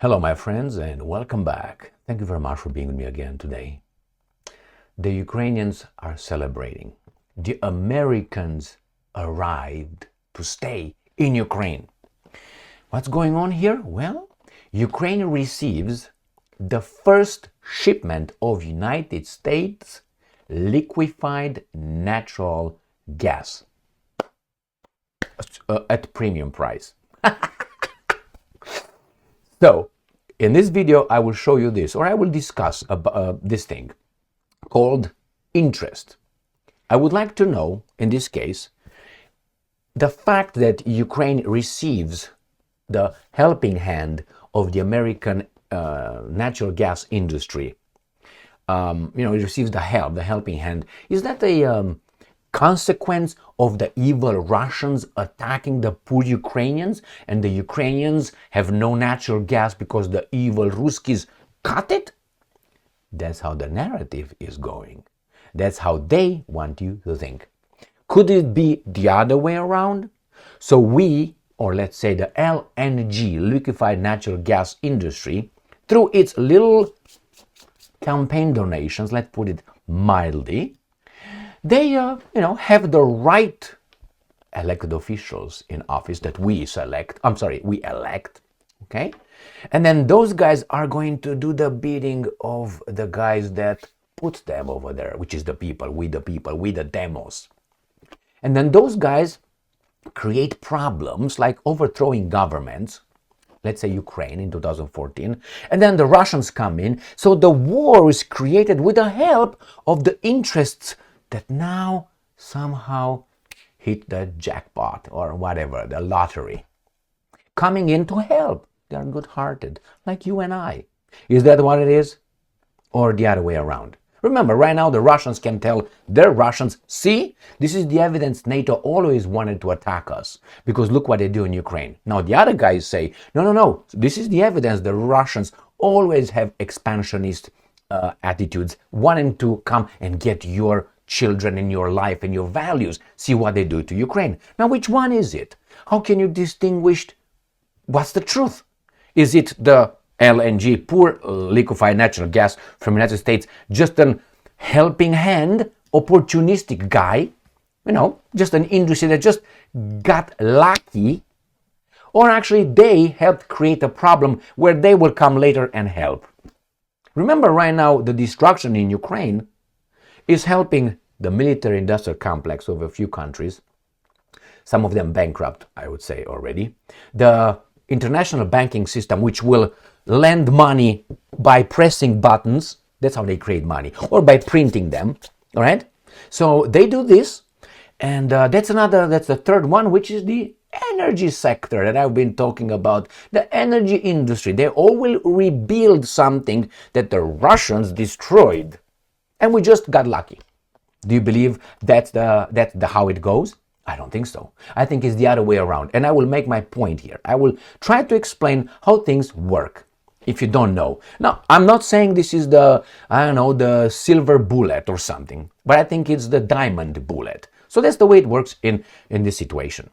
Hello, my friends, and welcome back. Thank you very much for being with me again today. The Ukrainians are celebrating. The Americans arrived to stay in Ukraine. What's going on here? Well, Ukraine receives the first shipment of United States liquefied natural gas at premium price. So, in this video, I will show you this, or I will discuss this thing called interest. I would like to know, in this case, the fact that Ukraine receives the helping hand of the American natural gas industry. It receives the helping hand. Is that a consequence of the evil Russians attacking the poor Ukrainians, and the Ukrainians have no natural gas because the evil Ruskies cut it? That's how the narrative is going. That's how they want you to think. Could it be the other way around? So we, or let's say the LNG, liquefied natural gas industry, through its little campaign donations, let's put it mildly, they, have the right elected officials in office that we elect, okay? And then those guys are going to do the bidding of the guys that put them over there, which is the people, we the demos. And then those guys create problems like overthrowing governments, let's say Ukraine in 2014, and then the Russians come in, so the war is created with the help of the interests that now somehow hit the jackpot or whatever, the lottery, coming in to help. They're good-hearted, like you and I. Is that what it is? Or the other way around? Remember, right now the Russians can tell their Russians, see, this is the evidence NATO always wanted to attack us, because look what they do in Ukraine. Now the other guys say, no, this is the evidence the Russians always have expansionist attitudes, wanting to come and get your children in your life and your values. See what they do to Ukraine. Now, which one is it? How can you distinguish what's the truth? Is it the LNG, poor liquefied natural gas from the United States, just an helping hand, opportunistic guy, just an industry that just got lucky, or actually they helped create a problem where they will come later and help? Remember, right now, the destruction in Ukraine is helping the military-industrial complex of a few countries, some of them bankrupt, I would say already, the international banking system, which will lend money by pressing buttons, that's how they create money, or by printing them, all right? So they do this, and that's the third one, which is the energy sector that I've been talking about, the energy industry. They all will rebuild something that the Russians destroyed. And we just got lucky. Do you believe that's how it goes? I don't think so. I think it's the other way around. And I will make my point here. I will try to explain how things work, if you don't know. Now, I'm not saying this is the silver bullet or something, but I think it's the diamond bullet. So that's the way it works in this situation.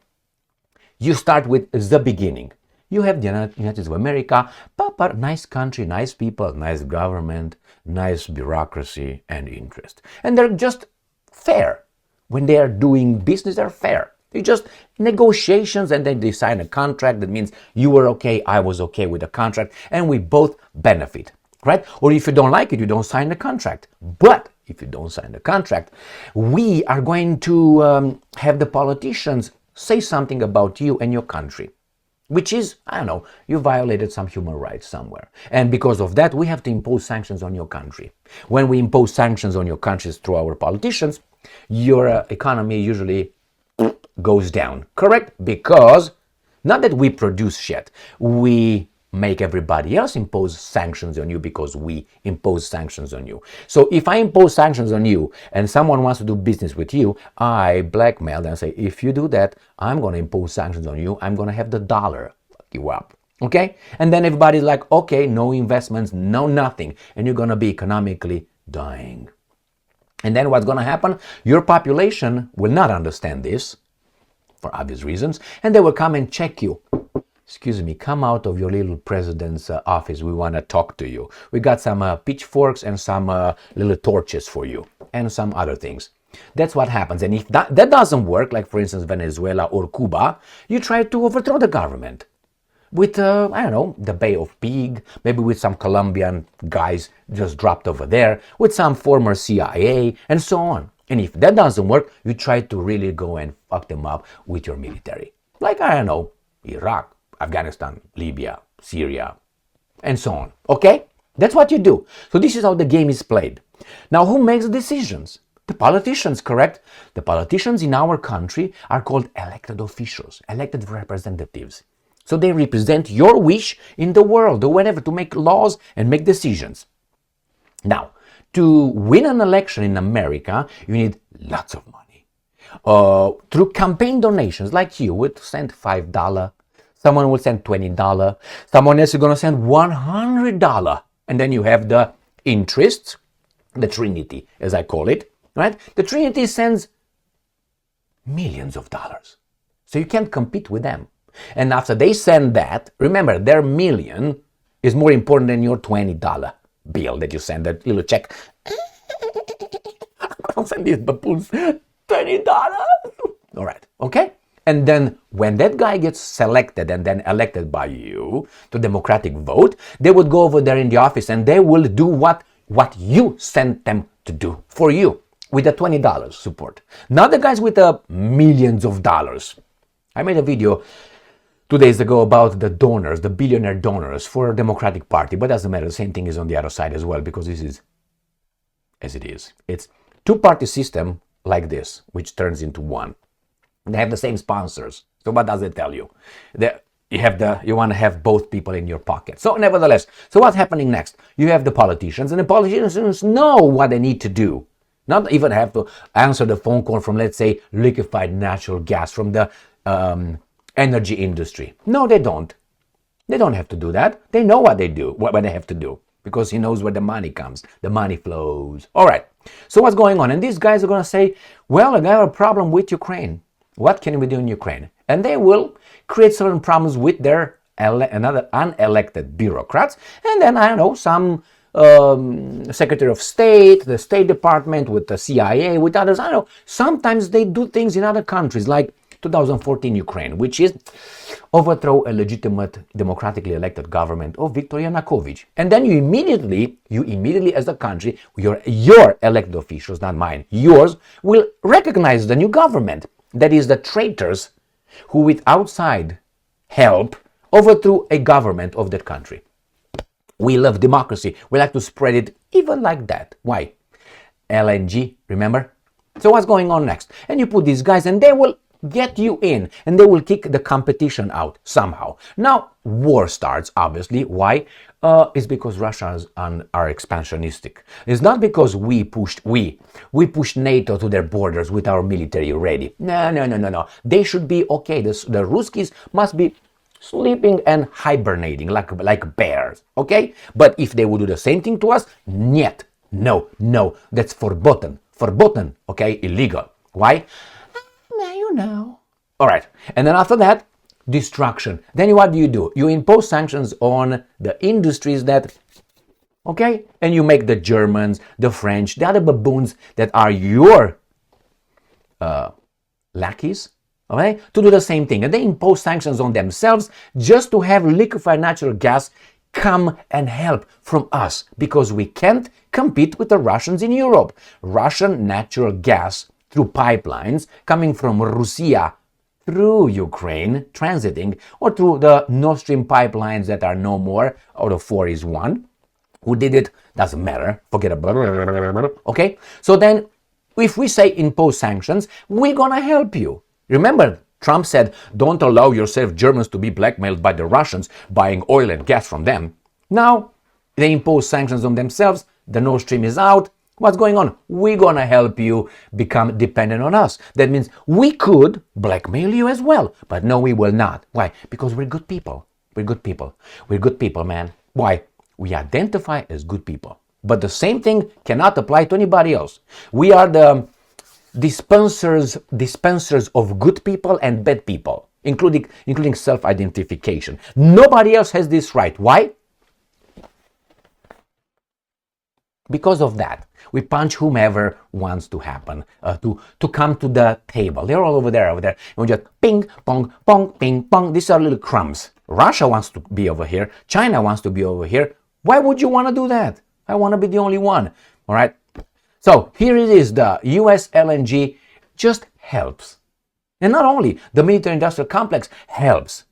You start with the beginning. You have the United States of America, but nice country, nice people, nice government, nice bureaucracy and interest. And they're just fair. When they are doing business, they're fair. They just negotiations, and then they sign a contract that means you were okay, I was okay with the contract, and we both benefit, right? Or if you don't like it, you don't sign the contract. But if you don't sign the contract, we are going to have the politicians say something about you and your country, which is, you violated some human rights somewhere. And because of that, we have to impose sanctions on your country. When we impose sanctions on your countries through our politicians, your economy usually goes down, correct? Because, not that we produce shit, we make everybody else impose sanctions on you because we impose sanctions on you. So if I impose sanctions on you and someone wants to do business with you, I blackmail them and say, if you do that, I'm going to impose sanctions on you. I'm going to have the dollar fuck you up. Okay? And then everybody's like, okay, no investments, no nothing. And you're going to be economically dying. And then what's going to happen? Your population will not understand this, for obvious reasons, and they will come and check you. excuse me, come out of your little president's office. We want to talk to you. We got some pitchforks and some little torches for you and some other things. That's what happens. And if that doesn't work, like for instance Venezuela or Cuba, you try to overthrow the government with, I don't know, the Bay of Pig, maybe with some Colombian guys just dropped over there, with some former CIA, and so on. And if that doesn't work, you try to really go and fuck them up with your military. Like, I don't know, Iraq, Afghanistan, Libya, Syria, and so on. Okay? That's what you do. So this is how the game is played. Now, who makes decisions? The politicians, correct? The politicians in our country are called elected officials, elected representatives. So they represent your wish in the world or whatever to make laws and make decisions. Now, to win an election in America, you need lots of money. Through campaign donations, like you would send $5, someone will send $20, someone else is going to send $100. And then you have the interests, the Trinity, as I call it, right? The Trinity sends millions of dollars. So you can't compete with them. And after they send that, remember, their million is more important than your $20 bill that you send, that little check. I'm going to send these baboons $20. All right, okay? And then when that guy gets selected and then elected by you to democratic vote, they would go over there in the office and they will do what you sent them to do for you with the $20 support. Not the guys with the millions of dollars. I made a video 2 days ago about the donors, the billionaire donors for Democratic Party, but doesn't matter, the same thing is on the other side as well, because this is as it is. It's two-party system like this, which turns into one. They have the same sponsors. So what does it tell you? You want to have both people in your pocket. So nevertheless, so what's happening next? You have the politicians, and the politicians know what they need to do. Not even have to answer the phone call from, let's say, liquefied natural gas from the energy industry. No, they don't. They don't have to do that. They know what they do, what they have to do, because he knows where the money comes. The money flows. All right. So what's going on? And these guys are going to say, well, I have a problem with Ukraine. What can we do in Ukraine? And they will create certain problems with their another unelected bureaucrats. And then, I don't know, some Secretary of State, the State Department, with the CIA, with others. I don't know. Sometimes they do things in other countries, like 2014 Ukraine, which is overthrow a legitimate, democratically elected government of Viktor Yanukovych. And then you immediately as a country, your elected officials, not mine, yours, will recognize the new government. That is the traitors who, with outside help, overthrew a government of that country. We love democracy. We like to spread it even like that. Why? LNG, remember? So what's going on next? And you put these guys and they will get you in and they will kick the competition out somehow. Now, war starts, obviously. Why? It's because Russians are expansionistic. It's not because we pushed NATO to their borders with our military ready. No. They should be okay. The Ruskies must be sleeping and hibernating like bears, okay? But if they would do the same thing to us, niet. No, that's verboten, okay? Illegal. Why? Now you know. All right, and then after that, destruction. Then what do? You impose sanctions on the industries that, okay? And you make the Germans, the French, the other baboons that are your lackeys, okay, to do the same thing. And they impose sanctions on themselves just to have liquefied natural gas come and help from us, because we can't compete with the Russians in Europe. Russian natural gas through pipelines coming from Russia through Ukraine, transiting, or through the Nord Stream pipelines that are no more, out of 4 is 1. Who did it? Doesn't matter. Forget about it. Okay? So then, if we say impose sanctions, we're gonna help you. Remember, Trump said, don't allow yourself Germans to be blackmailed by the Russians buying oil and gas from them. Now, they impose sanctions on themselves. The Nord Stream is out. What's going on? We're gonna help you become dependent on us. That means we could blackmail you as well. But no, we will not. Why? Because we're good people. We're good people, man. Why? We identify as good people. But the same thing cannot apply to anybody else. We are the dispensers of good people and bad people including self-identification. Nobody else has this right. Why? Because of that, we punch whomever wants to happen, to come to the table. They're all over there. And we just ping, pong, pong, ping, pong. These are little crumbs. Russia wants to be over here. China wants to be over here. Why would you want to do that? I want to be the only one. All right. So here it is. The US LNG just helps. And not only, the military-industrial complex helps.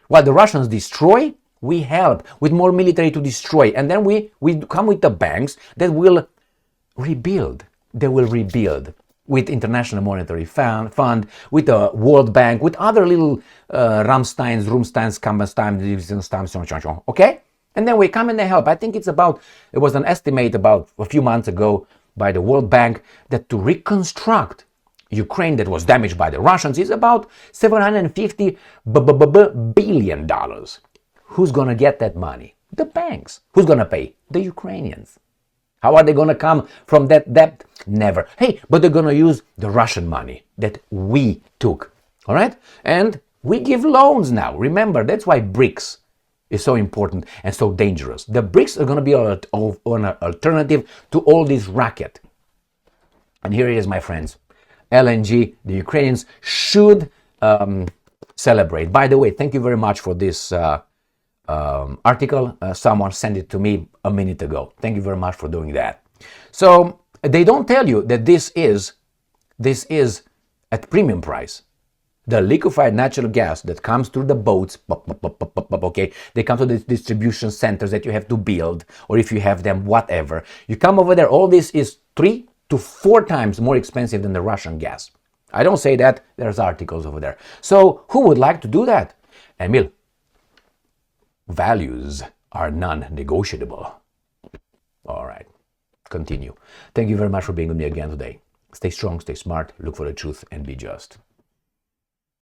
While the Russians destroy, we help with more military to destroy. And then we come with the banks that will rebuild. They will rebuild with International Monetary Fund, with the World Bank, with other little Rumsteins, Kampensteins, okay? And then we come and they help. I think it was an estimate about a few months ago by the World Bank that to reconstruct Ukraine that was damaged by the Russians is about $750 billion. Who's going to get that money? The banks. Who's going to pay? The Ukrainians. How are they going to come from that debt? Never. Hey, but they're going to use the Russian money that we took. All right? And we give loans now. Remember, that's why BRICS is so important and so dangerous. The BRICS are going to be an alternative to all this racket. And here it is, my friends. LNG, the Ukrainians should celebrate. By the way, thank you very much for this article. Someone sent it to me a minute ago. Thank you very much for doing that. So they don't tell you that this is at premium price. The liquefied natural gas that comes through the boats, okay, they come to the distribution centers that you have to build, or if you have them, whatever. You come over there, all this is 3 to 4 times more expensive than the Russian gas. I don't say that, there's articles over there. So who would like to do that? Emil, values are non-negotiable. All right, continue. Thank you very much for being with me again today. Stay strong, stay smart, look for the truth, and be just.